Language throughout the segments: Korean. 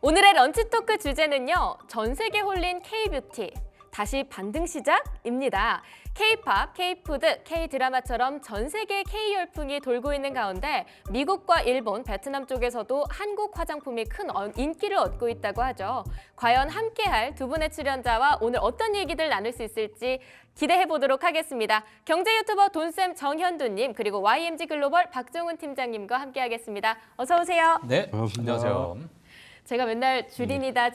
오늘의 런치 토크 주제는요. 전 세계 홀린 K-뷰티. 다시 반등 시작입니다. K-팝, K-푸드, K-드라마처럼 전 세계 K-열풍이 돌고 있는 가운데 미국과 일본, 베트남 쪽에서도 한국 화장품이 큰 인기를 얻고 있다고 하죠. 과연 함께할 두 분의 출연자와 오늘 어떤 얘기들 나눌 수 있을지 기대해 보도록 하겠습니다. 경제 유튜버 돈쌤 정현두님 그리고 YMG 글로벌 박종훈 팀장님과 함께하겠습니다. 어서 오세요. 네, 반갑습니다. 안녕하세요. 제가 맨날 주린이다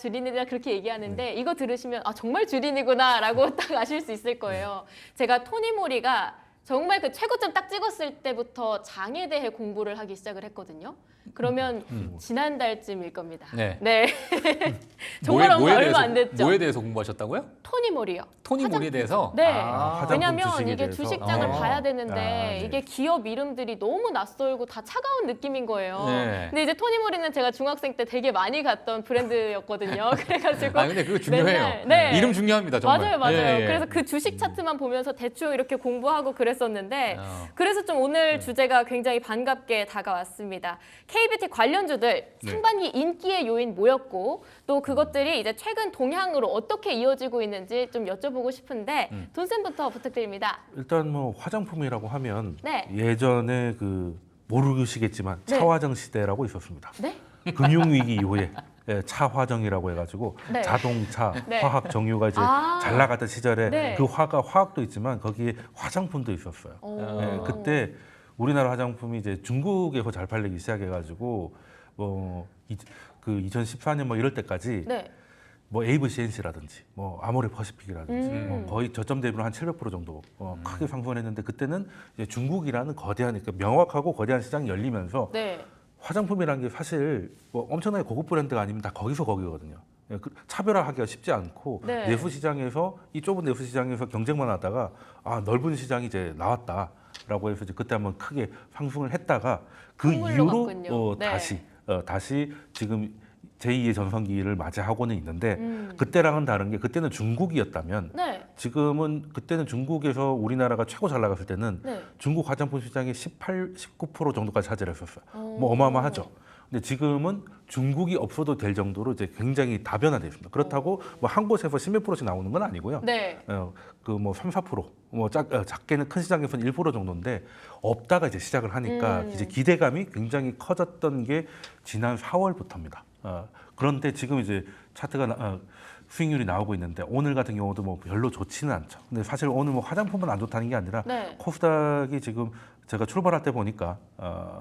그렇게 얘기하는데 이거 들으시면 아 정말 주린이구나라고 딱 아실 수 있을 거예요. 제가 토니모리가 정말 그 최고점 딱 찍었을 때부터 장에 대해 공부를 하기 시작을 했거든요. 그러면 지난달쯤일 겁니다. 네. 정말 얼마 안 됐죠. 뭐에 대해서 공부하셨다고요? 토니모리요. 토니모리에 대해서? 네. 화장품 왜냐면 주식에 이게 대해서? 주식장을 어. 봐야 되는데 네. 이게 기업 이름들이 너무 낯설고 다 차가운 느낌인 거예요. 네. 근데 이제 토니모리는 제가 중학생 때 되게 많이 갔던 브랜드였거든요. 그래가지고 아 근데 그거 중요해요. 맨날, 네. 이름 중요합니다, 정말. 맞아요. 예, 예. 그래서 그 주식 차트만 보면서 대충 이렇게 공부하고 그랬었는데 어. 그래서 좀 오늘 주제가 굉장히 반갑게 다가왔습니다. K-뷰티 관련주들 상반기 인기의 요인 뭐였고 또 그것들이 이제 최근 동향으로 어떻게 이어지고 있는지 좀 여쭤보고 싶은데 돈쌤부터 부탁드립니다. 일단 뭐 화장품이라고 하면 네. 예전에 그 모르시겠지만 네. 차화정 시대라고 있었습니다. 네? 금융위기 이후에 차화정이라고 해가지고 네. 자동차, 네. 화학 정유가 이제 아. 잘 나갔던 시절에 네. 그 화가 화학도 있지만 거기에 화장품도 있었어요. 오. 그때 우리나라 화장품이 이제 중국에서 잘 팔리기 시작해가지고 그 2014년 뭐 이럴 때까지 네. 뭐 에이브시엔시라든지 뭐 아모레 퍼시픽이라든지 음. 거의 저점 대비로 한 700% 정도 크게 상승을 했는데 그때는 이제 중국이라는 거대한 그러니까 명확하고 거대한 시장이 열리면서 네. 화장품이라는 게 사실 뭐 엄청나게 고급 브랜드가 아니면 다 거기서 거기거든요. 차별화하기가 쉽지 않고 네. 내수 시장에서 이 좁은 내수 시장에서 경쟁만 하다가 아 넓은 시장이 이제 나왔다라고 해서 이제 그때 한번 크게 상승을 했다가 그 선물로 이후로 갔군요. 네. 다시 지금 제2의 전성기를 맞이하고는 있는데 그때랑은 다른 게 그때는 중국이었다면 네. 지금은 그때는 중국에서 우리나라가 최고 잘 나갔을 때는 네. 중국 화장품 시장의 18, 19% 정도까지 차지했었어요. 오. 뭐 어마어마하죠. 근데 지금은 중국이 없어도 될 정도로 이제 굉장히 다변화되어 있습니다. 그렇다고 뭐 한 곳에서 10몇 프로씩 나오는 건 아니고요. 네. 그 뭐 3, 4%, 뭐 작게는 큰 시장에서는 1% 정도인데 없다가 이제 시작을 하니까 이제 기대감이 굉장히 커졌던 게 지난 4월부터입니다. 그런데 지금 이제 차트가 수익률이 나오고 있는데 오늘 같은 경우도 뭐 별로 좋지는 않죠. 근데 사실 오늘 뭐 화장품은 안 좋다는 게 아니라 네. 코스닥이 지금 제가 출발할 때 보니까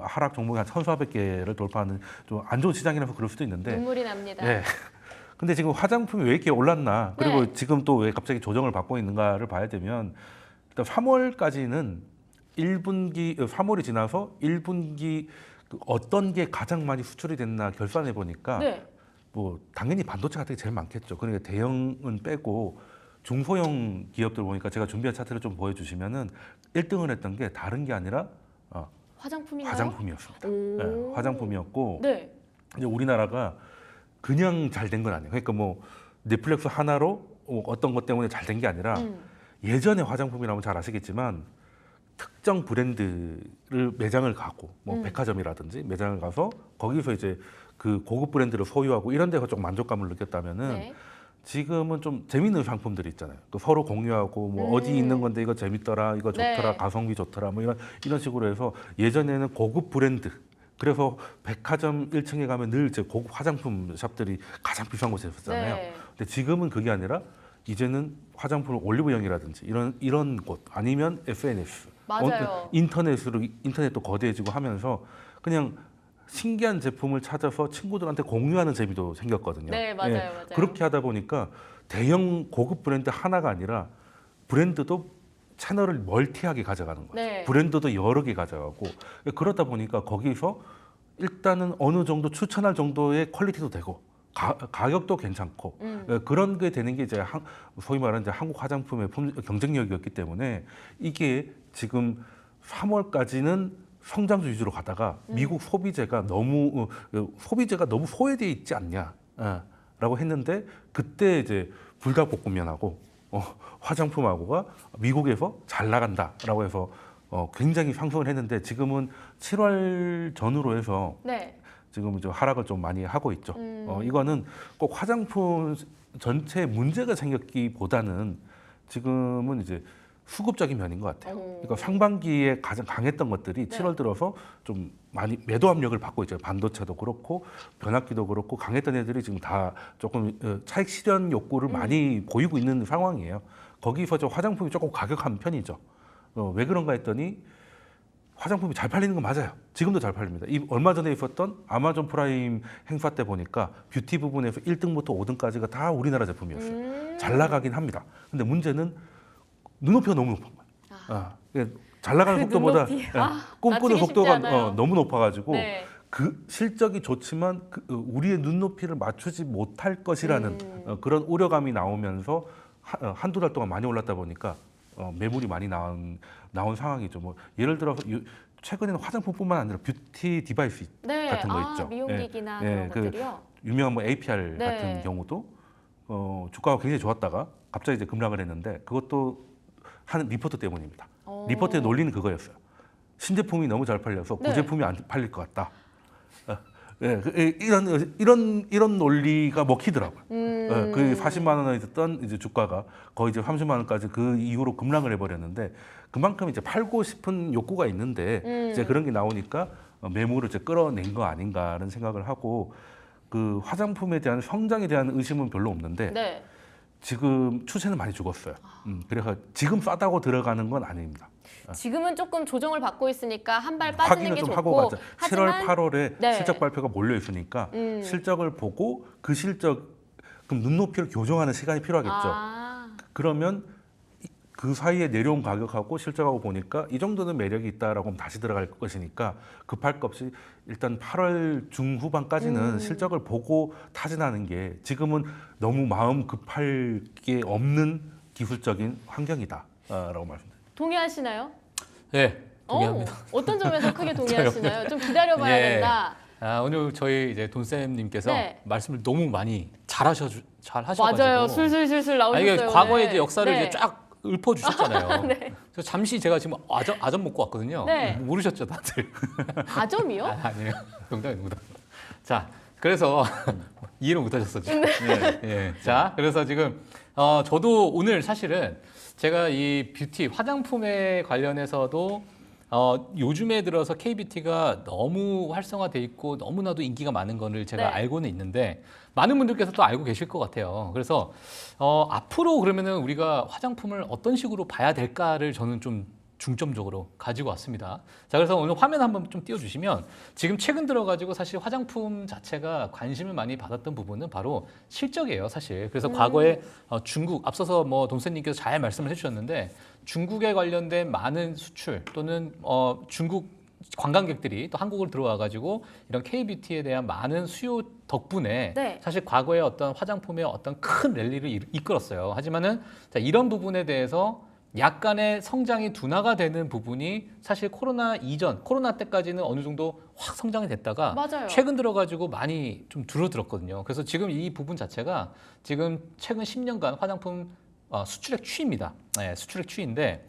하락 종목이 한 1,400개를 돌파하는 좀 안 좋은 시장이라서 그럴 수도 있는데 눈물이 납니다. 네. 근데 지금 화장품이 왜 이렇게 올랐나 그리고 네. 지금 또 왜 갑자기 조정을 받고 있는가를 봐야 되면 일단 3월까지는 3월이 지나서 1분기 어떤 게 가장 많이 수출이 됐나 결산해 보니까 네. 뭐 당연히 반도체 같은 게 제일 많겠죠. 그러니까 대형은 빼고 중소형 기업들 보니까 제가 준비한 차트를 좀 보여주시면은 1등을 했던 게 다른 게 아니라 화장품인가요? 화장품이었습니다. 오. 네, 화장품이었고 네. 이제 우리나라가 그냥 잘 된 건 아니에요. 그러니까 뭐 넷플릭스 하나로 어떤 것 때문에 잘 된 게 아니라 예전에 화장품이라면 잘 아시겠지만 특정 브랜드를 매장을 가고 뭐 백화점이라든지 매장을 가서 거기서 이제 그 고급 브랜드를 소유하고 이런 데서 좀 만족감을 느꼈다면은 네. 지금은 좀 재밌는 상품들이 있잖아요. 그 서로 공유하고 뭐 어디 있는 건데 이거 재밌더라, 이거 좋더라, 네. 가성비 좋더라, 뭐 이런 식으로 해서 예전에는 고급 브랜드. 그래서 백화점 1층에 가면 늘 이제 고급 화장품 샵들이 가장 비싼 곳에 있었잖아요. 네. 근데 지금은 그게 아니라 이제는 화장품을 올리브영이라든지 이런 곳 아니면 SNS, 맞아요. 인터넷도 거대해지고 하면서 그냥 신기한 제품을 찾아서 친구들한테 공유하는 재미도 생겼거든요. 네, 맞아요. 그렇게 하다 보니까 대형 고급 브랜드 하나가 아니라 브랜드도 채널을 멀티하게 가져가는 거죠. 네. 브랜드도 여러 개 가져가고 그러다 보니까 거기서 일단은 어느 정도 추천할 정도의 퀄리티도 되고 가격도 괜찮고 그런 게 되는 게 이제 소위 말하는 이제 한국 화장품의 경쟁력이었기 때문에 이게 지금 3월까지는 성장주 위주로 가다가 미국 소비재가 너무 소외되어 있지 않냐라고 했는데 그때 이제 불닭볶음면하고 화장품하고가 미국에서 잘 나간다라고 해서 굉장히 상승을 했는데 지금은 7월 전후로 해서 네. 지금 이제 하락을 좀 많이 하고 있죠. 이거는 꼭 화장품 전체에 문제가 생겼기보다는 지금은 이제 수급적인 면인 것 같아요. 그러니까 상반기에 가장 강했던 것들이 7월 들어서 좀 많이 매도 압력을 받고 있죠. 반도체도 그렇고 변압기도 그렇고 강했던 애들이 지금 다 조금 차익 실현 욕구를 많이 보이고 있는 상황이에요. 거기서 좀 화장품이 조금 가격한 편이죠. 왜 그런가 했더니 화장품이 잘 팔리는 건 맞아요. 지금도 잘 팔립니다. 얼마 전에 있었던 아마존 프라임 행사 때 보니까 뷰티 부분에서 1등부터 5등까지가 다 우리나라 제품이었어요. 잘 나가긴 합니다. 근데 문제는 눈높이가 너무 높은 거예요. 잘 나가는 속도보다 꿈꾸는 맞추기 속도가 쉽지 않아요. 너무 높아가지고 네. 그 실적이 좋지만 우리의 눈높이를 맞추지 못할 것이라는 그런 우려감이 나오면서 한두 달 동안 많이 올랐다 보니까 매물이 많이 나온 상황이죠. 뭐 예를 들어서 최근에는 화장품뿐만 아니라 뷰티 디바이스 네. 같은 거 있죠. 미용기기나 예, 그런 것들이요. 유명한 뭐 APR 네. 같은 경우도 주가가 굉장히 좋았다가 갑자기 이제 급락을 했는데 그것도 한 리포트 때문입니다. 리포트의 논리는 그거였어요. 신제품이 너무 잘 팔려서 네. 구제품이 안 팔릴 것 같다. 이런 논리가 먹히더라고요. 그 40만 원에 있었던 이제 주가가 거의 이제 30만 원까지 그 이후로 급락을 해버렸는데 그만큼 이제 팔고 싶은 욕구가 있는데 이제 그런 게 나오니까 매물을 이제 끌어낸 거 아닌가라는 생각을 하고 그 화장품에 대한 성장에 대한 의심은 별로 없는데 네. 지금 추세는 많이 죽었어요. 그래서 지금 싸다고 들어가는 건 아닙니다. 지금은 조금 조정을 받고 있으니까 한 발 빠지는 확인을 게 좀 좋고 하고 가자. 7월, 하지만 8월에 네. 실적 발표가 몰려 있으니까 실적을 보고 그 실적 그럼 눈높이를 교정하는 시간이 필요하겠죠. 그러면 그 사이에 내려온 가격하고 실적하고 보니까 이 정도는 매력이 있다라고 하면 다시 들어갈 것이니까 급할 것 없이 일단 8월 중후반까지는 실적을 보고 타진하는 게 지금은 너무 마음 급할 게 없는 기술적인 환경이다라고 말씀드립니다. 동의하시나요? 네, 동의합니다. 어떤 점에서 크게 동의하시나요? 좀 기다려봐야 예. 된다. 오늘 저희 이제 돈쌤님께서 네. 말씀을 너무 많이 잘 하셔가지고 맞아요. 술술술술 아니, 나오셨어요. 이게 과거의 오늘. 이제 역사를 네. 이제 쫙 읊어주셨잖아요. 네. 그래서 잠시 제가 지금 아점 먹고 왔거든요. 네. 모르셨죠, 다들? 4점이요? 아니에요. 농담입니다. 자, 그래서 이해를 못하셨어 지금. 예. 자, 그래서 지금 저도 오늘 사실은 제가 이 뷰티 화장품에 관련해서도 요즘에 들어서 K뷰티가 너무 활성화돼 있고 너무나도 인기가 많은 거를 제가 네. 알고는 있는데 많은 분들께서 또 알고 계실 것 같아요. 그래서 앞으로 그러면은 우리가 화장품을 어떤 식으로 봐야 될까를 저는 좀 중점적으로 가지고 왔습니다. 자, 그래서 오늘 화면 한번 좀 띄워주시면 지금 최근 들어가지고 사실 화장품 자체가 관심을 많이 받았던 부분은 바로 실적이에요, 사실. 그래서 과거에 중국 앞서서 뭐 돈세님께서 잘 말씀을 해주셨는데 중국에 관련된 많은 수출 또는 중국 관광객들이 또 한국을 들어와가지고 이런 K뷰티에 대한 많은 수요 덕분에 네. 사실 과거에 어떤 화장품의 어떤 큰 랠리를 이끌었어요. 하지만은 자, 이런 부분에 대해서 약간의 성장이 둔화가 되는 부분이 사실 코로나 이전, 코로나 때까지는 어느 정도 확 성장이 됐다가 맞아요. 최근 들어가지고 많이 좀 줄어들었거든요. 그래서 지금 이 부분 자체가 지금 최근 10년간 화장품 수출액 추이입니다. 네, 수출액 추이인데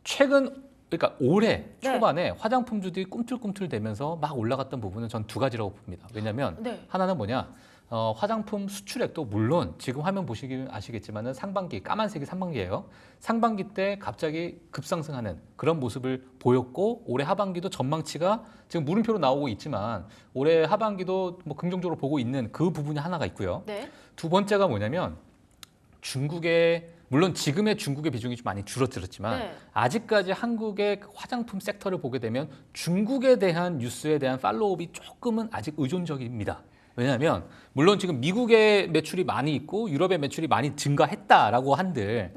최근 그러니까 올해 초반에 화장품주들이 꿈틀꿈틀대면서 막 올라갔던 부분은 전 두 가지라고 봅니다. 왜냐하면 하나는 뭐냐? 화장품 수출액도 물론 지금 화면 보시면 아시겠지만은 상반기 까만색이 상반기예요. 상반기 때 갑자기 급상승하는 그런 모습을 보였고 올해 하반기도 전망치가 지금 물음표로 나오고 있지만 올해 하반기도 뭐 긍정적으로 보고 있는 그 부분이 하나가 있고요. 네. 두 번째가 뭐냐면 중국의 물론 지금의 중국의 비중이 좀 많이 줄어들었지만 아직까지 한국의 화장품 섹터를 보게 되면 중국에 대한 뉴스에 대한 팔로우업이 조금은 아직 의존적입니다. 왜냐하면 물론 지금 미국의 매출이 많이 있고 유럽의 매출이 많이 증가했다라고 한들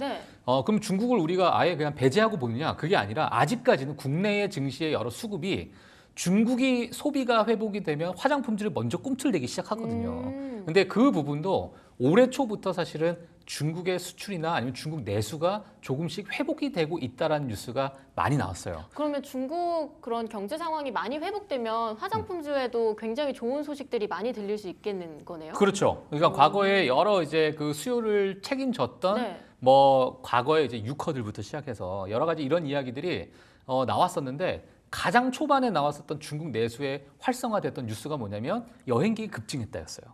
그럼 중국을 우리가 아예 그냥 배제하고 보느냐 그게 아니라 아직까지는 국내의 증시의 여러 수급이 중국이 소비가 회복이 되면 화장품들을 먼저 꿈틀대기 시작하거든요. 근데 그 부분도 올해 초부터 사실은 중국의 수출이나 아니면 중국 내수가 조금씩 회복이 되고 있다라는 뉴스가 많이 나왔어요. 그러면 중국 그런 경제 상황이 많이 회복되면 화장품주에도 굉장히 좋은 소식들이 많이 들릴 수 있겠는 거네요. 그렇죠. 그러니까 과거에 여러 이제 그 수요를 책임졌던 뭐 과거에 이제 유커들부터 시작해서 여러 가지 이런 이야기들이 나왔었는데 가장 초반에 나왔었던 중국 내수에 활성화됐던 뉴스가 뭐냐면 여행객이 급증했다였어요.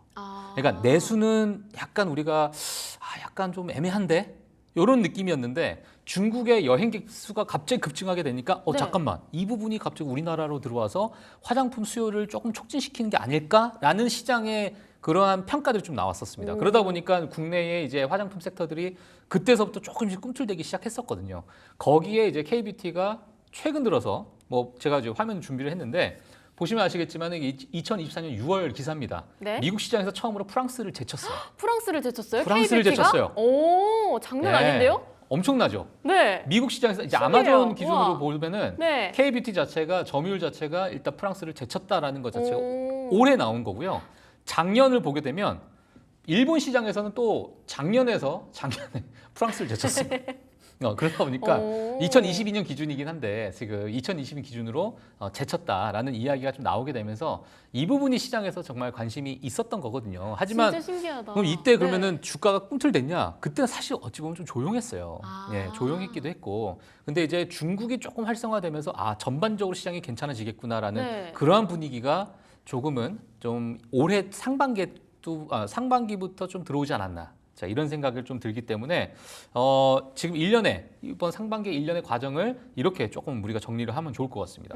그러니까 내수는 약간 우리가 약간 좀 애매한데 이런 느낌이었는데 중국의 여행객 수가 갑자기 급증하게 되니까 네. 잠깐만 이 부분이 갑자기 우리나라로 들어와서 화장품 수요를 조금 촉진시키는 게 아닐까라는 시장의 그러한 평가들이 좀 나왔었습니다. 그러다 보니까 국내에 이제 화장품 섹터들이 그때서부터 조금씩 꿈틀대기 시작했었거든요. 거기에 이제 K뷰티가 최근 들어서 뭐 제가 지금 화면 준비를 했는데 보시면 아시겠지만 이게 2024년 6월 기사입니다. 네. 미국 시장에서 처음으로 프랑스를 제쳤어요. 프랑스를 제쳤어요? 프랑스를 K뷰티가? 제쳤어요. 오, 장난 아닌데요? 엄청나죠. 네. 미국 시장에서 이제 신기해요. 아마존 기준으로 우와. 보면은 네. K뷰티 자체가 점유율 자체가 일단 프랑스를 제쳤다라는 것 자체가 오. 올해 나온 거고요. 작년을 보게 되면 일본 시장에서는 또 작년에 프랑스를 제쳤습니다. 그러다 보니까 오. 2022년 기준이긴 한데 지금 2022 기준으로 제쳤다라는 이야기가 좀 나오게 되면서 이 부분이 시장에서 정말 관심이 있었던 거거든요. 하지만 진짜 신기하다. 그럼 이때 네. 그러면은 주가가 꿈틀댔냐? 그때는 사실 어찌 보면 좀 조용했어요. 아. 예, 조용했기도 했고. 근데 이제 중국이 조금 활성화되면서 전반적으로 시장이 괜찮아지겠구나라는 네. 그러한 분위기가 조금은 좀 올해 상반기부터 좀 들어오지 않았나. 자, 이런 생각을 좀 들기 때문에 지금 이번 상반기 1년의 과정을 이렇게 조금 우리가 정리를 하면 좋을 것 같습니다.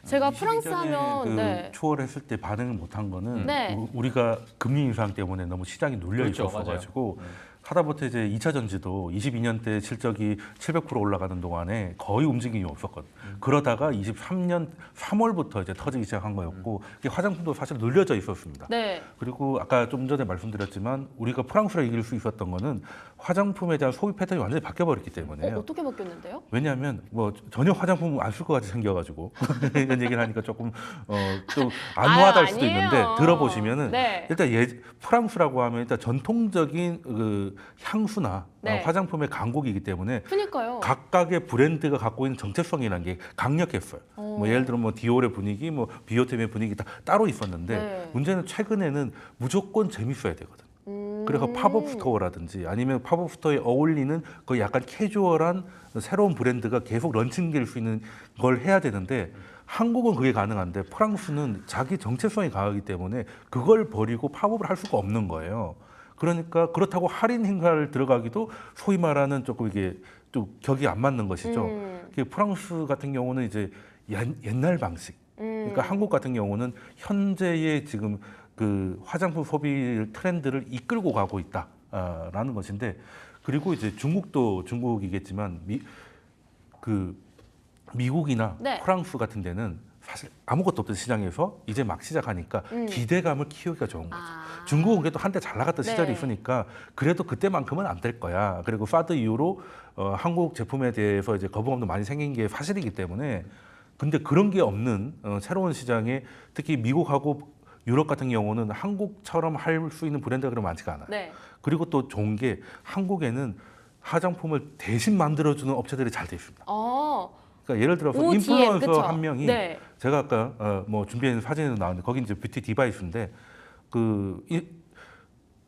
제가 22 프랑스 전에 하면 그 네. 초월했을 때 반응을 못한 거는 네. 우리가 금리 인상 때문에 너무 시장이 눌려 그렇죠, 있었어가지고 하다못해 이제 2차 전지도 22년 때 실적이 700% 올라가는 동안에 거의 움직임이 없었거든. 그러다가 23년 3월부터 이제 터지기 시작한 거였고 이게 화장품도 사실 눌려져 있었습니다. 네. 그리고 아까 좀 전에 말씀드렸지만 우리가 프랑스를 이길 수 있었던 거는 화장품에 대한 소비 패턴이 완전히 바뀌어버렸기 때문에요. 어떻게 바뀌었는데요? 왜냐하면 뭐 전혀 화장품 안 쓸 것 같이 생겨가지고 이런 얘기를 하니까 조금 좀 안와닿을 수도 아니에요. 있는데 들어보시면은 네. 일단 프랑스라고 하면 일단 전통적인 그 향수나 네. 화장품의 강국이기 때문에 그니까요. 각각의 브랜드가 갖고 있는 정체성이라는 게 강력했어요. 뭐 예를 들어 뭐 디올의 분위기, 뭐 비오템의 분위기 다 따로 있었는데 네. 문제는 최근에는 무조건 재밌어야 되거든. 그래서 팝업 스토어라든지 아니면 팝업 스토어에 어울리는 그 약간 캐주얼한 새로운 브랜드가 계속 런칭될 수 있는 걸 해야 되는데 한국은 그게 가능한데 프랑스는 자기 정체성이 강하기 때문에 그걸 버리고 팝업을 할 수가 없는 거예요. 그러니까 그렇다고 할인 행사를 들어가기도 소위 말하는 조금 이게 좀 격이 안 맞는 것이죠. 프랑스 같은 경우는 이제 옛날 방식. 그러니까 한국 같은 경우는 현재의 지금 그 화장품 소비 트렌드를 이끌고 가고 있다라는 것인데 그리고 이제 중국도 중국이겠지만 미국이나 네. 프랑스 같은 데는 사실 아무것도 없던 시장에서 이제 막 시작하니까 기대감을 키우기가 좋은 거죠. 중국은 그래도 한때 잘 나갔던 네. 시절이 있으니까 그래도 그때만큼은 안 될 거야. 그리고 사드 이후로 한국 제품에 대해서 이제 거부감도 많이 생긴 게 사실이기 때문에 근데 그런 게 없는 새로운 시장에 특히 미국하고 유럽 같은 경우는 한국처럼 할 수 있는 브랜드가 그렇게 많지가 않아요. 네. 그리고 또 좋은 게 한국에는 화장품을 대신 만들어주는 업체들이 잘 돼 있습니다. 그러니까 예를 들어서 ODM, 인플루언서 그쵸? 한 명이 네. 제가 아까 뭐 준비한 사진에도 나왔는데 거기 이제 뷰티 디바이스인데 그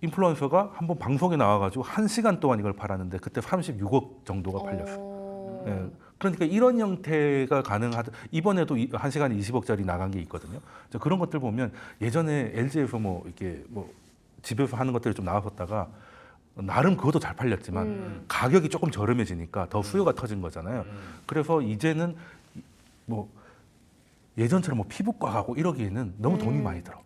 인플루언서가 한번 방송에 나와가지고 1시간 동안 이걸 팔았는데 그때 36억 정도가 팔렸어요. 예. 그러니까 이런 형태가 가능하다. 이번에도 1시간에 20억짜리 나간 게 있거든요. 그런 것들 보면 예전에 LG에서 뭐 이렇게 뭐 집에서 하는 것들이 좀 나왔었다가 나름 그것도 잘 팔렸지만 가격이 조금 저렴해지니까 더 수요가 터진 거잖아요. 그래서 이제는 뭐 예전처럼 뭐 피부과 가고 이러기에는 너무 돈이 많이 들어.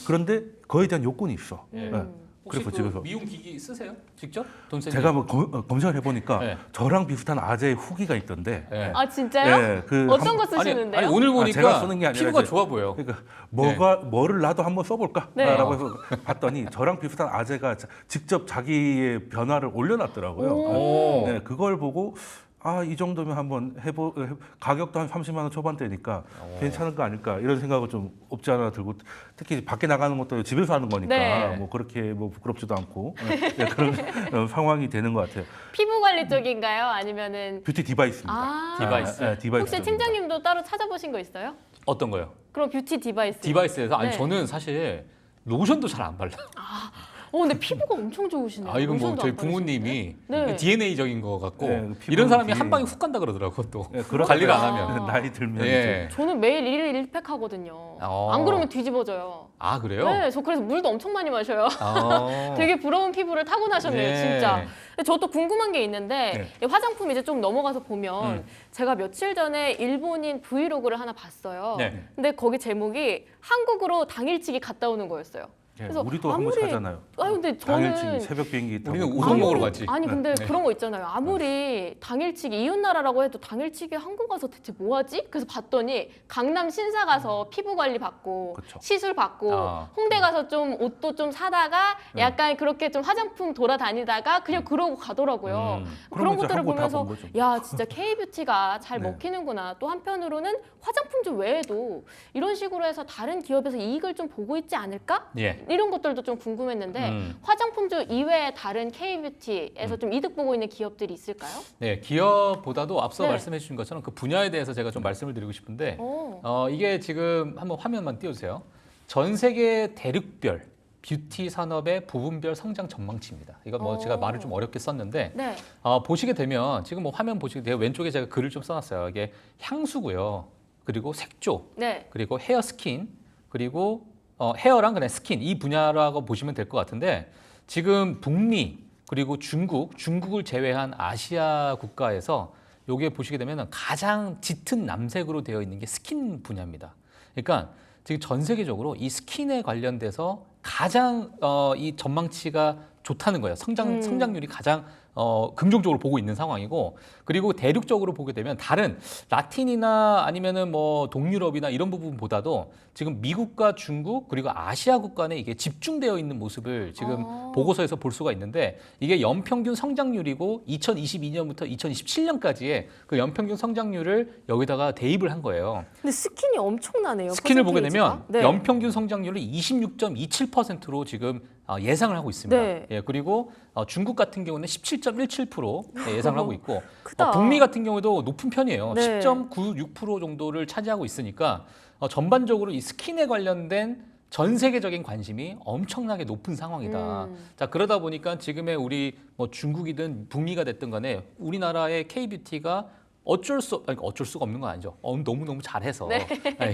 그런데 그거에 대한 요건이 있어. 예. 예. 혹시 그래서 그 집에서 미용 기기 쓰세요? 직접? 돈 쓰는 제가 뭐 검색을 해보니까 네. 저랑 비슷한 아재의 후기가 있던데. 네. 아 진짜요? 예, 그 어떤 거 쓰시는데요? 아니 오늘 보니까 제가 쓰는 게 아니라 피부가 이제 좋아 보여. 그러니까 뭐를 나도 한번 써볼까라고 네. 해서 봤더니 저랑 비슷한 아재가 직접 자기의 변화를 올려놨더라고요. 오. 네, 그걸 보고 이 정도면 한번 가격도 한 30만 원 초반대니까 괜찮은 거 아닐까 이런 생각을 좀 없지 않아 들고 특히 밖에 나가는 것도 집에서 하는 거니까 네. 뭐 그렇게 뭐 부끄럽지도 않고 네, 그런 상황이 되는 것 같아요. 피부 관리 쪽인가요? 아니면은 뷰티 디바이스입니다. 디바이스. 네, 디바이스 혹시 쪽입니다. 팀장님도 따로 찾아보신 거 있어요? 어떤 거요? 그럼 뷰티 디바이스. 디바이스에서 아니 네. 저는 사실 로션도 잘 안 발라. 근데 피부가 엄청 좋으시네요. 이건 뭐 로션도 저희 안 바르시는데? 부모님이 네. DNA적인 거 같고 네, 피부는 이런 사람이 DNA. 한 방에 훅 간다 그러더라고 또 그러다가 관리를 안 아. 하면. 나이 들면 이제 예. 저는 매일 1일 1팩 하거든요. 안 그러면 뒤집어져요. 아 그래요? 네, 저 그래서 물도 엄청 많이 마셔요. 아. 되게 부러운 피부를 타고나셨네요, 네. 진짜. 근데 저도 궁금한 게 있는데 이 화장품 이제 좀 넘어가서 보면 제가 며칠 전에 일본인 브이로그를 하나 봤어요. 네. 근데 거기 제목이 한국으로 당일치기 갔다 오는 거였어요. 예, 그래서 우리도 한번 아무리- 사잖아요. 근데 당일치기 저는 새벽 비행기 타고 우리는 우동 먹으러 갔지. 아니 근데 네. 그런 거 있잖아요. 아무리 당일치기 이웃나라라고 해도 당일치기 한국 와서 대체 뭐 하지? 그래서 봤더니 강남 신사 가서 피부 관리 받고 그쵸. 시술 받고 홍대 가서 좀 옷도 좀 사다가 약간 그렇게 좀 화장품 돌아다니다가 그냥 그러고 가더라고요. 그런 그러면 이제 것들을 한국 다 보면서 본 거죠. 야 진짜 K뷰티가 잘 네. 먹히는구나. 또 한편으로는 화장품점 외에도 이런 식으로 해서 다른 기업에서 이익을 좀 보고 있지 않을까? 예. 이런 것들도 좀 궁금했는데 화장품주 이외에 다른 K뷰티에서 좀 이득 보고 있는 기업들이 있을까요? 네, 기업보다도 앞서 네. 말씀해 주신 것처럼 그 분야에 대해서 제가 좀 말씀을 드리고 싶은데 이게 지금 한번 화면만 띄워주세요. 전 세계 대륙별 뷰티 산업의 부분별 성장 전망치입니다. 이거 뭐 제가 말을 좀 어렵게 썼는데 네. 보시게 되면 지금 뭐 화면 보시게 돼요. 왼쪽에 제가 글을 좀 써놨어요. 이게 향수고요. 그리고 색조, 네. 그리고 헤어 스킨, 그리고 헤어랑 그냥 스킨 이 분야라고 보시면 될 것 같은데 지금 북미 그리고 중국을 제외한 아시아 국가에서 요게 보시게 되면 가장 짙은 남색으로 되어 있는 게 스킨 분야입니다. 그러니까 지금 전 세계적으로 이 스킨에 관련돼서 가장 이 전망치가 좋다는 거예요. 성장률이 가장 긍정적으로 보고 있는 상황이고, 그리고 대륙적으로 보게 되면 다른 라틴이나 아니면은 뭐 동유럽이나 이런 부분보다도 지금 미국과 중국 그리고 아시아 국간에 이게 집중되어 있는 모습을 지금 보고서에서 볼 수가 있는데, 이게 연평균 성장률이고 2022년부터 2027년까지의 그 연평균 성장률을 여기다가 대입을 한 거예요. 근데 스킨이 엄청나네요. 스킨을 보게 되면 퍼센테이지가. 네. 연평균 성장률이 26.27%로 지금 예상을 하고 있습니다. 네. 예, 그리고 중국 같은 경우는 17.17% 예상을 하고 있고, 크다. 북미 같은 경우도 높은 편이에요. 네. 10.96% 정도를 차지하고 있으니까 전반적으로 이 스킨에 관련된 전 세계적인 관심이 엄청나게 높은 상황이다. 자, 그러다 보니까 지금의 우리 뭐 중국이든 북미가 됐든 간에 우리나라의 K뷰티가 어쩔 수가 없는 건 아니죠. 너무너무 잘해서 네.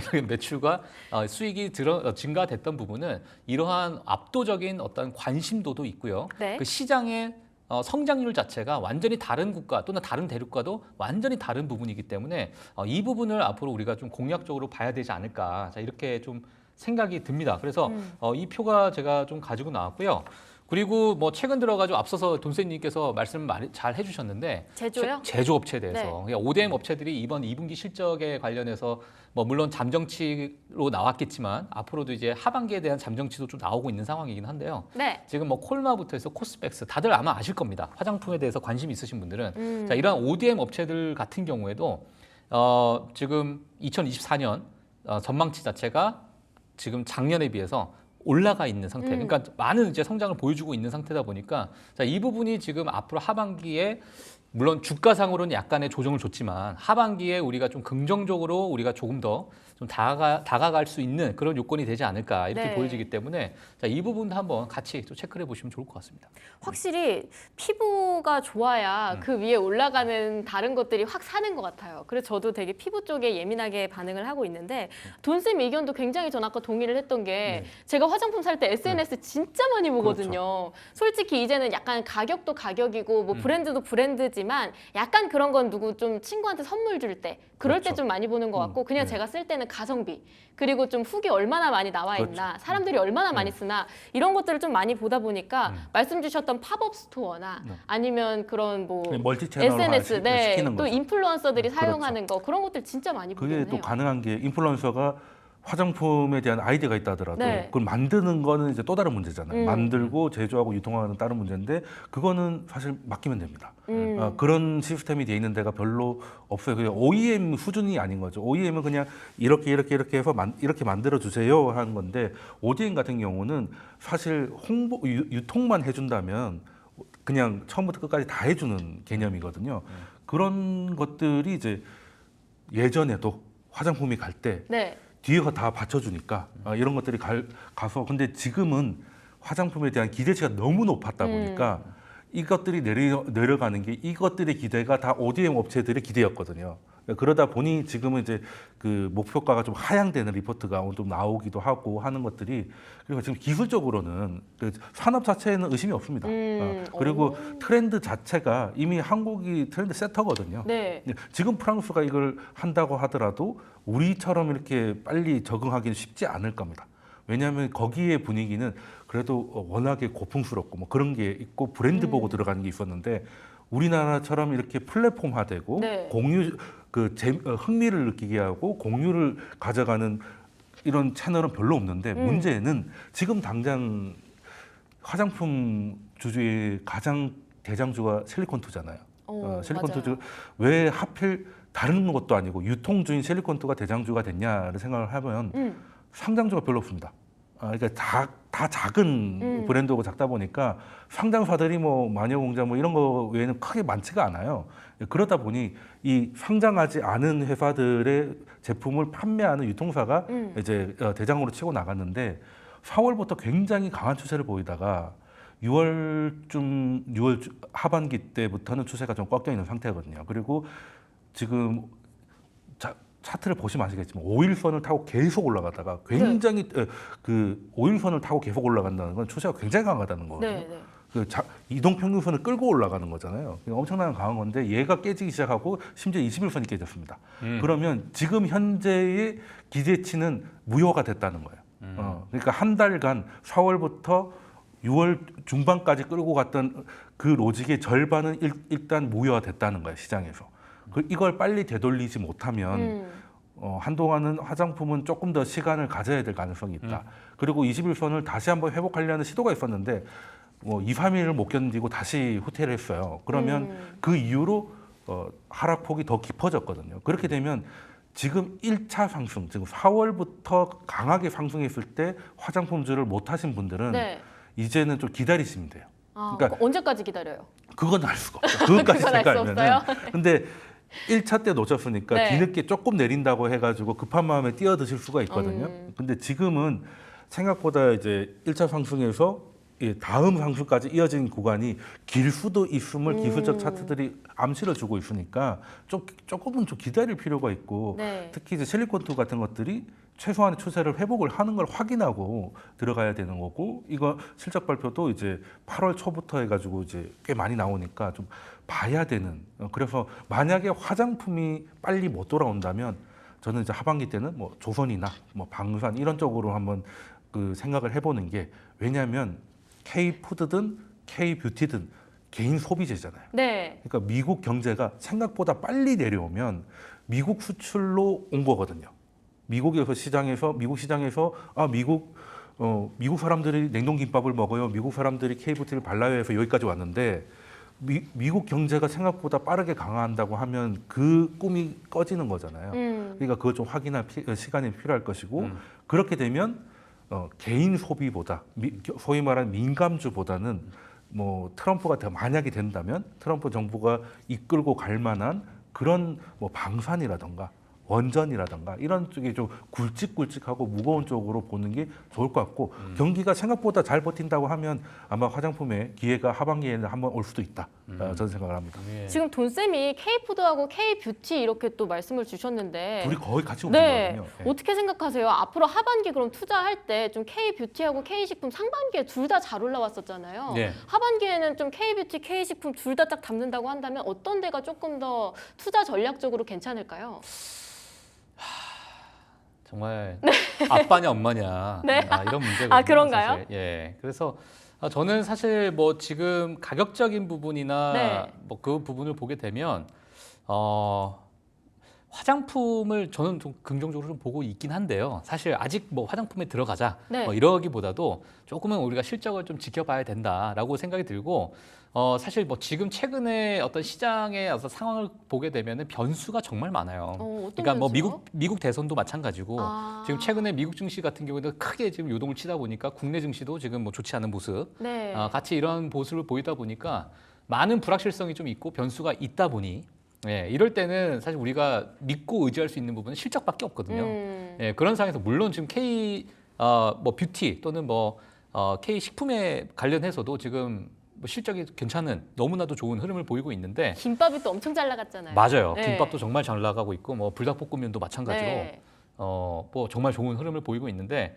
그 매출과 수익이 증가됐던 부분은 이러한 압도적인 어떤 관심도도 있고요. 네. 그 시장의 성장률 자체가 완전히 다른 국가 또는 다른 대륙과도 완전히 다른 부분이기 때문에 이 부분을 앞으로 우리가 좀 공략적으로 봐야 되지 않을까, 자, 이렇게 좀 생각이 듭니다. 그래서 이 표가 제가 좀 가지고 나왔고요. 그리고 뭐 최근 들어가지고 앞서서 돈세님께서 말씀 잘 해주셨는데, 제조요? 제조업체에 대해서 네. 그러니까 ODM 업체들이 이번 2분기 실적에 관련해서 뭐 물론 잠정치로 나왔겠지만 앞으로도 이제 하반기에 대한 잠정치도 좀 나오고 있는 상황이긴 한데요. 네. 지금 뭐 콜마부터 해서 코스백스 다들 아마 아실 겁니다. 화장품에 대해서 관심 있으신 분들은 자, 이러한 ODM 업체들 같은 경우에도 지금 2024년 전망치 자체가 지금 작년에 비해서 올라가 있는 상태. 그러니까 많은 이제 성장을 보여주고 있는 상태다 보니까 자, 이 부분이 지금 앞으로 하반기에 물론 주가상으로는 약간의 조정을 줬지만 하반기에 우리가 좀 긍정적으로 우리가 조금 더 좀 다가갈 수 있는 그런 요건이 되지 않을까 이렇게 네. 보여지기 때문에 자, 이 부분도 한번 같이 또 체크를 해보시면 좋을 것 같습니다. 확실히 피부가 좋아야 그 위에 올라가는 다른 것들이 확 사는 것 같아요. 그래서 저도 되게 피부 쪽에 예민하게 반응을 하고 있는데 돈쌤 의견도 굉장히 전 아까 동의를 했던 게 제가 화장품 살 때 SNS 진짜 많이 보거든요. 솔직히 이제는 약간 가격도 가격이고 뭐 브랜드도 브랜드지만 약간 그런 건 누구 좀 친구한테 선물 줄 때 그럴 때 그렇죠. 좀 많이 보는 것 같고 그냥 제가 쓸 때는 가성비 그리고 좀 후기 얼마나 많이 나와 있나 사람들이 얼마나 많이 쓰나 이런 것들을 좀 많이 보다 보니까 말씀 주셨던 팝업 스토어나 아니면 그런 뭐 멀티 채널화 SNS 시키는 또 거죠. 인플루언서들이 그렇죠. 사용하는 거 그런 것들 진짜 많이 보긴 그게 또 해요. 가능한 게 인플루언서가 화장품에 대한 아이디어가 있다 하더라도 네. 그걸 만드는 거는 이제 또 다른 문제잖아요. 만들고 제조하고 유통하는 다른 문제인데 그거는 사실 맡기면 됩니다. 그런 시스템이 돼 있는 데가 별로 없어요. 그냥 OEM 수준이 아닌 거죠. OEM은 그냥 이렇게 해서 이렇게 만들어 주세요 하는 건데 ODM 같은 경우는 사실 홍보 유통만 해준다면 그냥 처음부터 끝까지 다 해주는 개념이거든요. 그런 것들이 이제 예전에도 화장품이 갈 때 네. 뒤에가 다 받쳐주니까 이런 것들이 가서 근데 지금은 화장품에 대한 기대치가 너무 높았다 보니까 이것들이 내려가는 게 이것들의 기대가 다 ODM 업체들의 기대였거든요. 그러다 보니 지금은 이제 그 목표가가 좀 하향되는 리포트가 좀 나오기도 하고 하는 것들이, 그리고 지금 기술적으로는 그 산업 자체에는 의심이 없습니다. 그리고 트렌드 자체가 이미 한국이 트렌드 세터거든요. 네. 지금 프랑스가 이걸 한다고 하더라도 우리처럼 이렇게 빨리 적응하기는 쉽지 않을 겁니다. 왜냐하면 거기에 분위기는 그래도 워낙에 고풍스럽고 뭐 그런 게 있고 브랜드 보고 들어가는 게 있었는데, 우리나라처럼 이렇게 플랫폼화되고 네. 공유 흥미를 느끼게 하고 공유를 가져가는 이런 채널은 별로 없는데, 문제는 지금 당장 화장품 주주의 가장 대장주가 실리콘투잖아요. 실리콘투주 왜 하필 다른 것도 아니고 유통주인 실리콘투가 대장주가 됐냐를 생각을 하면 상장주가 별로 없습니다. 그러니까 다 작은 브랜드고 작다 보니까 상장사들이 뭐 마녀공자 뭐 이런 거 외에는 크게 많지가 않아요. 그러다 보니 이 상장하지 않은 회사들의 제품을 판매하는 유통사가 이제 대장으로 치고 나갔는데, 4월부터 굉장히 강한 추세를 보이다가 6월 하반기 때부터는 추세가 좀 꺾여 있는 상태거든요. 그리고 지금 차트를 보시면 아시겠지만 5일선을 타고 계속 올라가다가 굉장히 그 5일선을 타고 계속 올라간다는 건 추세가 굉장히 강하다는 거거든요. 네, 네. 그 이동평균선을 끌고 올라가는 거잖아요. 엄청나게 강한 건데 얘가 깨지기 시작하고 심지어 21선이 깨졌습니다. 그러면 지금 현재의 기대치는 무효가 됐다는 거예요. 그러니까 한 달간 4월부터 6월 중반까지 끌고 갔던 그 로직의 절반은 일단 무효가 됐다는 거예요, 시장에서. 이걸 빨리 되돌리지 못하면 한동안은 화장품은 조금 더 시간을 가져야 될 가능성이 있다. 그리고 21선을 다시 한번 회복하려는 시도가 있었는데 뭐 2, 3일을 못 견디고 다시 후퇴를 했어요. 그러면 그 이후로 하락폭이 더 깊어졌거든요. 그렇게 되면 지금 1차 상승, 지금 4월부터 강하게 상승했을 때 화장품주를 못 하신 분들은 네. 이제는 좀 기다리시면 돼요. 그러니까 언제까지 기다려요? 그건 알 수가 없죠. 그것까지 그건 알 수 생각하면은. 근데 1차 때 놓쳤으니까 네. 뒤늦게 조금 내린다고 해가지고 급한 마음에 뛰어드실 수가 있거든요. 근데 지금은 생각보다 이제 1차 상승에서 다음 상승까지 이어진 구간이 길 수도 있음을 기술적 차트들이 암시를 주고 있으니까 조금은 좀 기다릴 필요가 있고, 네. 특히 이제 실리콘투 같은 것들이 최소한의 추세를 회복을 하는 걸 확인하고 들어가야 되는 거고, 이거 실적 발표도 이제 8월 초부터 해가지고 이제 꽤 많이 나오니까 좀 봐야 되는. 그래서 만약에 화장품이 빨리 못 돌아온다면 저는 이제 하반기 때는 뭐 조선이나 뭐 방산 이런 쪽으로 한번 그 생각을 해보는 게, 왜냐하면 K푸드든 K뷰티든 개인 소비재잖아요. 네. 그러니까 미국 경제가 생각보다 빨리 내려오면 미국 수출로 온 거거든요. 미국 시장에서 미국 사람들이 냉동김밥을 먹어요. 미국 사람들이 K뷰티를 발라요 해서 여기까지 왔는데, 미국 경제가 생각보다 빠르게 강화한다고 하면 그 꿈이 꺼지는 거잖아요. 그러니까 그걸 좀 확인할 시간이 필요할 것이고, 그렇게 되면 개인 소비보다 소위 말하는 민감주보다는 뭐 트럼프가 만약에 된다면 트럼프 정부가 이끌고 갈 만한 그런 뭐 방산이라던가 원전이라던가 이런 쪽이 좀 굵직굵직하고 무거운 쪽으로 보는 게 좋을 것 같고, 경기가 생각보다 잘 버틴다고 하면 아마 화장품의 기회가 하반기에는 한번 올 수도 있다. 저는 생각을 합니다. 지금 돈쌤이 K푸드하고 K뷰티 이렇게 또 말씀을 주셨는데 둘이 거의 같이 네. 움직이거든요. 네. 어떻게 생각하세요? 앞으로 하반기 그럼 투자할 때 좀 K뷰티하고 K식품 상반기에 둘 다 잘 올라왔었잖아요. 네. 하반기에는 좀 K뷰티, K식품 둘 다 딱 담는다고 한다면 어떤 데가 조금 더 투자 전략적으로 괜찮을까요? 정말 아빠냐 엄마냐 네. 이런 문제거든요. 그런가요? 사실. 예. 그래서 저는 사실 뭐 지금 가격적인 부분이나 네. 뭐 그 부분을 보게 되면 화장품을 저는 좀 긍정적으로 좀 보고 있긴 한데요. 사실 아직 뭐 화장품에 들어가자 네. 뭐 이러기보다도 조금은 우리가 실적을 좀 지켜봐야 된다라고 생각이 들고, 사실 뭐 지금 최근에 어떤 시장의 어떤 상황을 보게 되면은 변수가 정말 많아요. 어떤 그러니까 뭐 변수요? 미국 대선도 마찬가지고 지금 최근에 미국 증시 같은 경우에는 크게 지금 요동을 치다 보니까 국내 증시도 지금 뭐 좋지 않은 모습, 네. 같이 이런 모습을 보이다 보니까 많은 불확실성이 좀 있고 변수가 있다 보니, 예, 이럴 때는 사실 우리가 믿고 의지할 수 있는 부분은 실적밖에 없거든요. 예, 그런 상황에서 물론 지금 뭐 뷰티 또는 뭐 K 식품에 관련해서도 지금 뭐 실적이 괜찮은 너무나도 좋은 흐름을 보이고 있는데 김밥이 또 엄청 잘 나갔잖아요. 맞아요. 네. 김밥도 정말 잘 나가고 있고 뭐 불닭볶음면도 마찬가지로 네. 뭐 정말 좋은 흐름을 보이고 있는데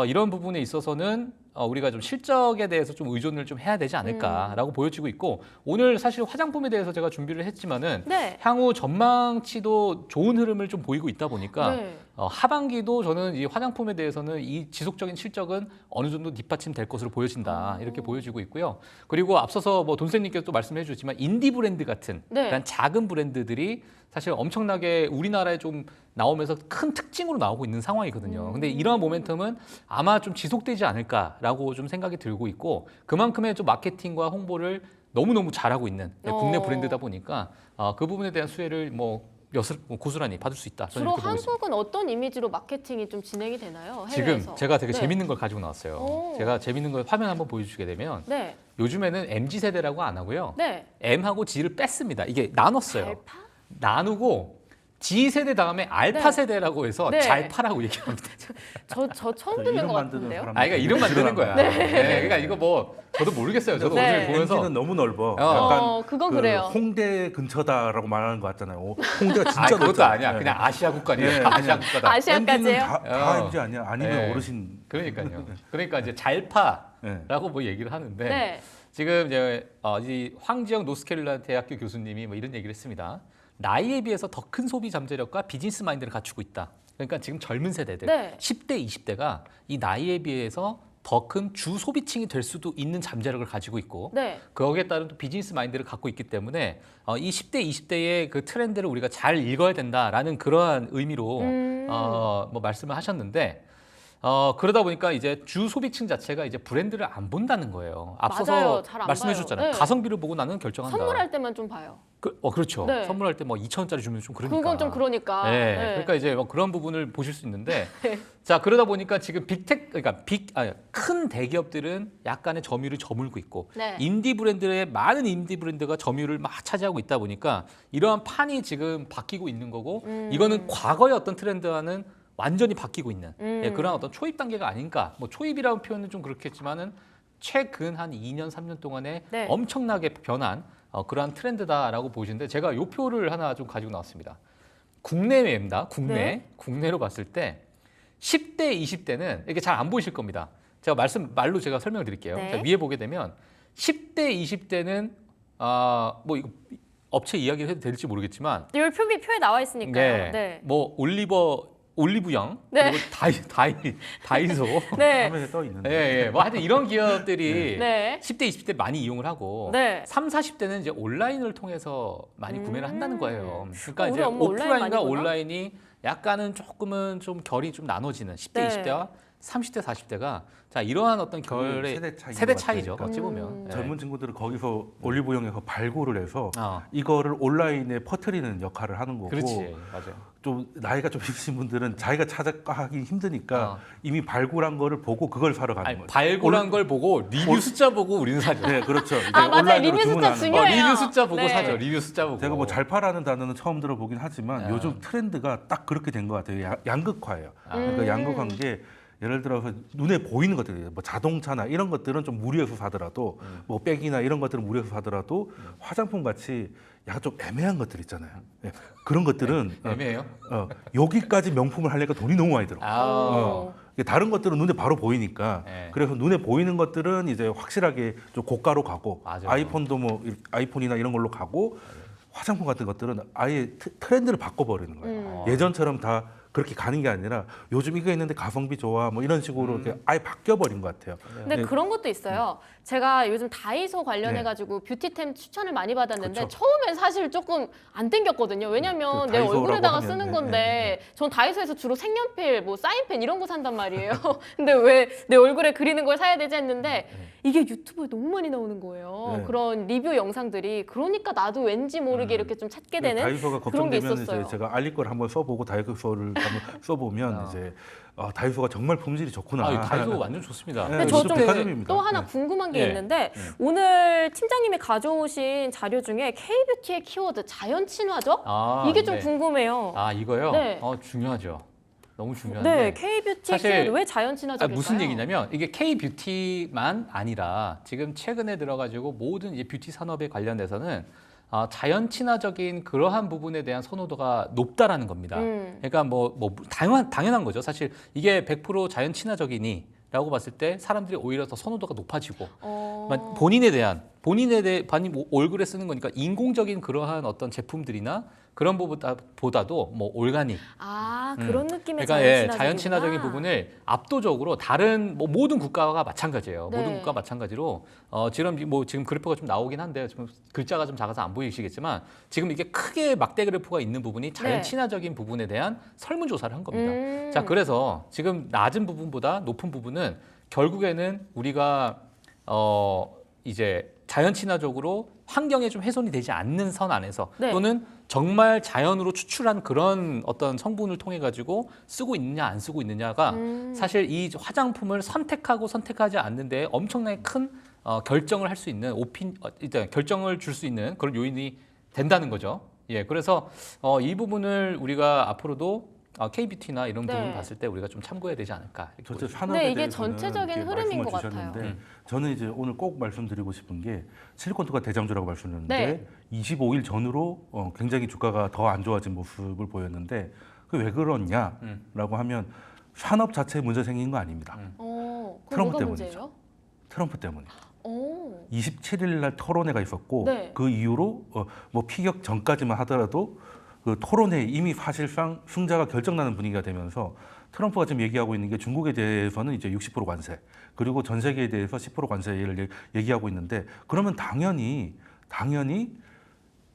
이런 부분에 있어서는 우리가 좀 실적에 대해서 좀 의존을 좀 해야 되지 않을까라고 보여지고 있고 오늘 사실 화장품에 대해서 제가 준비를 했지만은 네. 향후 전망치도 좋은 흐름을 좀 보이고 있다 보니까 네. 하반기도 저는 이 화장품에 대해서는 이 지속적인 실적은 어느 정도 뒷받침될 것으로 보여진다 이렇게 보여지고 있고요. 그리고 앞서서 뭐 돈쌤님께서 또 말씀해 주셨지만 인디 브랜드 같은 네. 그런 작은 브랜드들이 사실 엄청나게 우리나라에 좀 나오면서 큰 특징으로 나오고 있는 상황이거든요. 근데 이러한 모멘텀은 아마 좀 지속되지 않을까라고 좀 생각이 들고 있고 그만큼의 좀 마케팅과 홍보를 너무너무 잘하고 있는 국내 브랜드다 보니까 그 부분에 대한 수혜를 뭐 고스란히 받을 수 있다. 저는 주로 이렇게 보고 있습니다. 한국은 어떤 이미지로 마케팅이 좀 진행이 되나요? 지금 해외에서. 제가 되게 네. 재밌는 걸 가지고 나왔어요. 오. 제가 재밌는 걸 화면 한번 보여주게 되면 네. 요즘에는 MZ 세대라고 안 하고요. 네. M하고 G를 뺐습니다. 이게 나눴어요. 알파? 나누고 G 세대 다음에 알파 네. 세대라고 해서 네. 잘파라고 얘기합니다. 저 처음 듣는 것 같은데요. 그러니까 이름 만드는 거야. 네, 그러니까 이거 뭐 저도 모르겠어요. 저도 네. 오늘 보면서 MZ는 너무 넓어. 약간 그건 그래요. 홍대 근처다라고 말하는 것 같잖아요. 홍대가 진짜 그것도 넓잖아요. 아니야. 네. 그냥 아시아 국가니에요. 네, 아시아 국가다. 아시아까지요? 다 MZ 아니야? 아니면 네. 어르신. 그러니까요. 그러니까 이제 잘파라고 네. 뭐 얘기를 하는데 네. 지금 이제 이 황지영 노스캐롤라이나 대학교 교수님이 뭐 이런 얘기를 했습니다. 나이에 비해서 더 큰 소비 잠재력과 비즈니스 마인드를 갖추고 있다. 그러니까 지금 젊은 세대들, 네. 10대, 20대가 이 나이에 비해서 더 큰 주 소비층이 될 수도 있는 잠재력을 가지고 있고 네. 거기에 따른 또 비즈니스 마인드를 갖고 있기 때문에 이 10대, 20대의 그 트렌드를 우리가 잘 읽어야 된다라는 그러한 의미로 뭐 말씀을 하셨는데 그러다 보니까 이제 주 소비층 자체가 이제 브랜드를 안 본다는 거예요. 앞서서 맞아요. 잘안 말씀해 봐요. 주셨잖아요. 네. 가성비를 보고 나는 결정한다. 선물할 때만 좀 봐요. 그렇죠. 네. 선물할 때 뭐 2,000원짜리 주면 좀 그러니까. 그건 좀 그러니까. 네. 네. 그러니까 이제 뭐 그런 부분을 보실 수 있는데 네. 자 그러다 보니까 지금 그러니까 큰 대기업들은 약간의 점유율을 저물고 있고 네. 인디 브랜드의 많은 인디 브랜드가 점유율을 막 차지하고 있다 보니까 이러한 판이 지금 바뀌고 있는 거고 이거는 과거의 어떤 트렌드와는 완전히 바뀌고 있는 그런 어떤 초입 단계가 아닌가. 뭐 초입이라는 표현은 좀 그렇겠지만은 최근 한 2년 3년 동안에 네. 엄청나게 변한 그러한 트렌드다라고 보시는데 제가 요 표를 하나 좀 가지고 나왔습니다. 국내외입니다. 네. 국내로 봤을 때 10대, 20대는 이렇게 잘 안 보이실 겁니다. 제가 말로 제가 설명을 드릴게요. 네. 자, 위에 보게 되면 10대, 20대는 뭐 이거 업체 이야기를 해도 될지 모르겠지만 이 표에 나와 있으니까요. 네. 뭐 올리브영 네. 그리고 다이소 네. 화면에 떠 있는데. 예. 뭐 하여튼 이런 기업들이 네. 10대, 20대 많이 이용을 하고 네. 3, 40대는 이제 온라인을 통해서 많이 구매를 한다는 거예요. 그러니까 우리 이제 엄마 온라인 오프라인과 많이 보나? 온라인이 약간은 조금은 좀 결이 좀 나눠지는 10대, 네. 20대와 30대, 40대가 자 이러한 어떤 결의 세대 차이인 세대 것 차이죠. 같으니까. 어찌 보면. 예. 젊은 친구들은 거기서 올리브영에서 발굴을 해서 어. 이거를 온라인에 퍼뜨리는 역할을 하는 거고 그렇지. 맞아요. 좀 나이가 좀 있으신 분들은 자기가 찾아가기 힘드니까 어. 이미 발굴한 거를 보고 그걸 사러 가는 아니, 거예요. 발굴한 걸 보고 리뷰 숫자 보고 우리는 사죠. 네, 그렇죠. 이제 아, 맞아요. 온라인으로 리뷰 숫자 주문하는 거. 중요해요. 리뷰 숫자 보고 네. 사죠. 리뷰 숫자 보고. 제가 뭐 잘파라는 단어는 처음 들어보긴 하지만 네. 요즘 트렌드가 딱 그렇게 된 것 같아요. 양극화예요. 그러니까 양극화인 게 예를 들어서 눈에 보이는 것들이에요. 뭐 자동차나 이런 것들은 좀 무리해서 사더라도 뭐 백이나 이런 것들은 무리해서 사더라도 화장품 같이 약간 좀 애매한 것들 있잖아요. 예, 그런 것들은 애매해요. 여기까지 명품을 하려니까 돈이 너무 많이 들어. 어. 다른 것들은 눈에 바로 보이니까 네. 그래서 눈에 보이는 것들은 이제 확실하게 좀 고가로 가고 맞아요. 아이폰도 뭐 아이폰이나 이런 걸로 가고 화장품 같은 것들은 아예 트렌드를 바꿔버리는 거예요. 예전처럼 다 그렇게 가는 게 아니라 요즘 이거 있는데 가성비 좋아 뭐 이런 식으로 이렇게 아예 바뀌어버린 것 같아요. 근데 네. 그런 것도 있어요. 제가 요즘 다이소 관련해가지고 뷰티템 추천을 많이 받았는데 그쵸. 처음엔 사실 조금 안 땡겼거든요. 왜냐면 그 내 다이소라고 얼굴에다가 하면, 쓰는 네, 건데 전 다이소에서 주로 색연필, 뭐 사인펜 이런 거 산단 말이에요. 근데 왜 내 얼굴에 그리는 걸 사야 되지 했는데 이게 유튜브에 너무 많이 나오는 거예요. 네. 그런 리뷰 영상들이. 그러니까 나도 왠지 모르게 이렇게 좀 찾게 되는 다이소가 그런 게 걱정되면 있었어요. 이제 제가 알릴 걸 한번 써보고 다이소를 한번 써보면 이제 다이소가 정말 품질이 좋구나. 다이소 완전 좋습니다. 네, 근데 저 좀 백화점입니다. 또 하나 네. 궁금한 게 네. 있는데 오늘 팀장님이 가져오신 자료 중에 K뷰티의 키워드 자연 친화적? 이게 좀 네. 궁금해요. 이거요? 네. 중요하죠. 너무 중요한데. 네, K-뷰티 사실 왜 자연 친화적일까요? 무슨 얘기냐면 이게 K-뷰티만 아니라 지금 최근에 들어가지고 모든 이제 뷰티 산업에 관련돼서는 자연 친화적인 그러한 부분에 대한 선호도가 높다라는 겁니다. 그러니까 뭐 당연한 거죠. 사실 이게 100% 자연 친화적이니라고 봤을 때 사람들이 오히려 더 선호도가 높아지고 본인에 대한 얼굴에 쓰는 거니까 인공적인 그러한 어떤 제품들이나 그런 부분보다도 뭐 올가닉 그런 느낌의 그러니까 자연 자연 친화적이구나. 친화적인 부분을 압도적으로 다른 뭐 모든 국가가 마찬가지예요. 네. 모든 국가 마찬가지로 지금 그래프가 좀 나오긴 한데 좀 글자가 좀 작아서 안 보이시겠지만 지금 이게 크게 막대 그래프가 있는 부분이 자연 네. 친화적인 부분에 대한 설문조사를 한 겁니다. 자, 그래서 지금 낮은 부분보다 높은 부분은 결국에는 우리가 이제 자연 친화적으로 환경에 좀 훼손이 되지 않는 선 안에서 네. 또는 정말 자연으로 추출한 그런 어떤 성분을 통해 가지고 쓰고 있느냐 안 쓰고 있느냐가 사실 이 화장품을 선택하고 선택하지 않는데 엄청나게 큰 결정을 할 수 있는 일단 결정을 줄 수 있는 그런 요인이 된다는 거죠. 예, 그래서 이 부분을 우리가 앞으로도 K-뷰티나 이런 네. 부분 봤을 때 우리가 좀 참고해야 되지 않을까. 이렇게 전체 보여집니다. 산업에 네, 이게 대해서는 전체적인 이렇게 흐름인 말씀을 것 주셨는데 같아요. 저는 이제 오늘 꼭 말씀드리고 싶은 게 실리콘투가 대장주라고 말씀드렸는데 네. 25일 전후로 굉장히 주가가 더 안 좋아진 모습을 보였는데 그 왜 그러냐라고 하면 산업 자체에 문제 생긴 거 아닙니다. 그럼 트럼프 뭐가 때문이죠. 문제예요? 트럼프 때문에. 오. 27일 날 토론회가 있었고 네. 그 이후로 뭐 피격 전까지만 하더라도 그 토론회에 이미 사실상 승자가 결정나는 분위기가 되면서 트럼프가 지금 얘기하고 있는 게 중국에 대해서는 이제 60% 관세 그리고 전 세계에 대해서 10% 관세를 얘기하고 있는데 그러면 당연히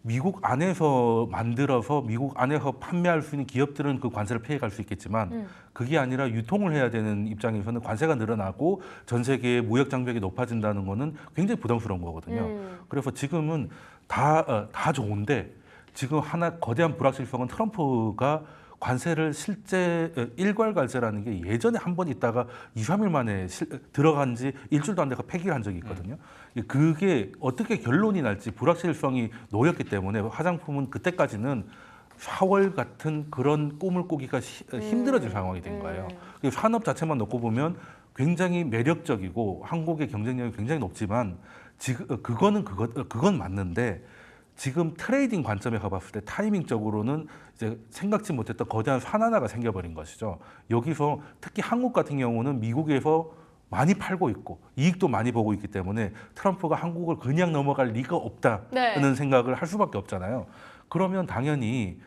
미국 안에서 만들어서 미국 안에서 판매할 수 있는 기업들은 그 관세를 피해갈 수 있겠지만 그게 아니라 유통을 해야 되는 입장에서는 관세가 늘어나고 전 세계의 무역 장벽이 높아진다는 거는 굉장히 부담스러운 거거든요. 그래서 지금은 다 좋은데 지금 하나 거대한 불확실성은 트럼프가 관세를 실제 일괄 관세라는 게 예전에 한 번 있다가 2, 3일 만에 들어간 지 일주일도 안 돼서 폐기를 한 적이 있거든요. 그게 어떻게 결론이 날지 불확실성이 놓였기 때문에 화장품은 그때까지는 4월 같은 그런 꿈을 꾸기가 힘들어질 상황이 된 거예요. 산업 자체만 놓고 보면 굉장히 매력적이고 한국의 경쟁력이 굉장히 높지만 지금 그건 맞는데 지금 트레이딩 관점에 가봤을 때 타이밍적으로는 이제 생각지 못했던 거대한 산 하나가 생겨버린 것이죠. 여기서 특히 한국 같은 경우는 미국에서 많이 팔고 있고 이익도 많이 보고 있기 때문에 트럼프가 한국을 그냥 넘어갈 리가 없다는 생각을 할 수밖에 없잖아요. 그러면 당연히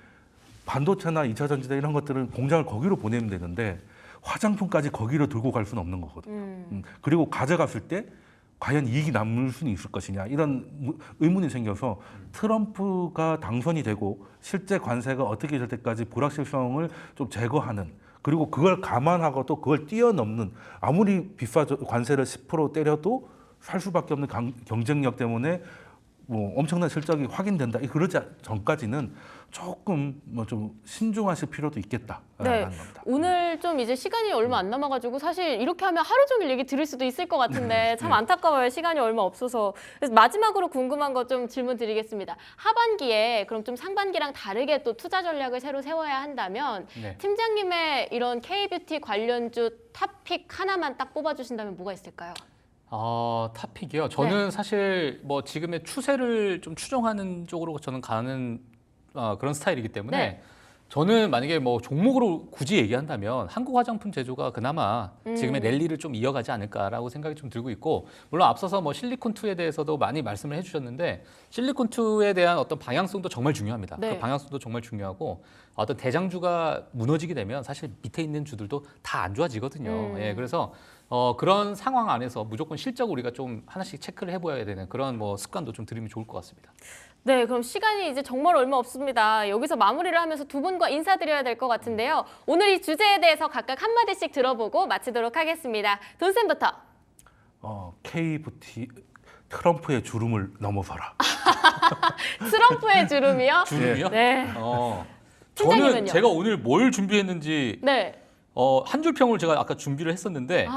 반도체나 2차 전지나 이런 것들은 공장을 거기로 보내면 되는데 화장품까지 거기로 들고 갈 수는 없는 거거든요. 그리고 가져갔을 때 과연 이익이 남을 수는 있을 것이냐 이런 의문이 생겨서 트럼프가 당선이 되고 실제 관세가 어떻게 될 때까지 불확실성을 좀 제거하는 그리고 그걸 감안하고 또 그걸 뛰어넘는 아무리 관세를 10% 때려도 살 수밖에 없는 경쟁력 때문에 뭐 엄청난 실적이 확인된다. 그러지 전까지는 조금 뭐 좀 신중하실 필요도 있겠다라는 네. 겁니다. 오늘 좀 이제 시간이 얼마 안 남아가지고 사실 이렇게 하면 하루 종일 얘기 들을 수도 있을 것 같은데 참 안타까워요. 시간이 얼마 없어서. 그래서 마지막으로 궁금한 거 좀 질문 드리겠습니다. 하반기에 그럼 좀 상반기랑 다르게 또 투자 전략을 새로 세워야 한다면 네. 팀장님의 이런 K-뷰티 관련주 탑픽 하나만 딱 뽑아주신다면 뭐가 있을까요? 탑픽이요. 저는 사실 뭐 지금의 추세를 좀 추종하는 쪽으로 저는 가는 그런 스타일이기 때문에 네. 저는 만약에 뭐 종목으로 굳이 얘기한다면 한국 화장품 제조가 그나마 지금의 랠리를 좀 이어가지 않을까라고 생각이 좀 들고 있고 물론 앞서서 뭐 실리콘2에 대해서도 많이 말씀을 해주셨는데 실리콘2에 대한 어떤 방향성도 정말 중요합니다. 네. 그 방향성도 정말 중요하고 어떤 대장주가 무너지게 되면 사실 밑에 있는 주들도 다 안 좋아지거든요. 예, 그래서 그런 상황 안에서 무조건 실적 우리가 좀 하나씩 체크를 해봐야 되는 그런 뭐 습관도 좀 들이면 좋을 것 같습니다. 네, 그럼 시간이 이제 정말 얼마 없습니다. 여기서 마무리를 하면서 두 분과 인사드려야 될 것 같은데요. 오늘 이 주제에 대해서 각각 한마디씩 들어보고 마치도록 하겠습니다. 돈쌤부터. K-뷰티 트럼프의 주름을 넘어서라. 트럼프의 주름이요? 주름이요? 네. 저는 팀장님은요? 제가 오늘 뭘 준비했는지 네. 한 줄 평을 제가 아까 준비를 했었는데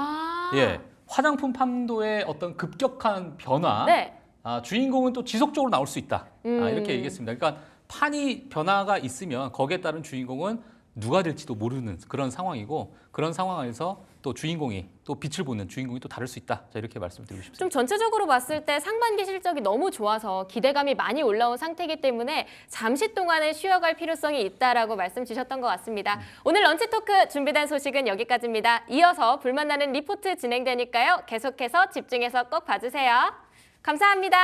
예, 화장품 판도의 어떤 급격한 변화 네. 주인공은 또 지속적으로 나올 수 있다. 이렇게 얘기했습니다. 그러니까 판이 변화가 있으면 거기에 따른 주인공은 누가 될지도 모르는 그런 상황이고 그런 상황에서 또 주인공이 또 빛을 보는 주인공이 또 다를 수 있다. 자, 이렇게 말씀드리고 싶습니다. 좀 전체적으로 봤을 때 상반기 실적이 너무 좋아서 기대감이 많이 올라온 상태이기 때문에 잠시 동안은 쉬어갈 필요성이 있다라고 말씀 주셨던 것 같습니다. 오늘 런치 토크 준비된 소식은 여기까지입니다. 이어서 불만나는 리포트 진행되니까요. 계속해서 집중해서 꼭 봐주세요. 감사합니다.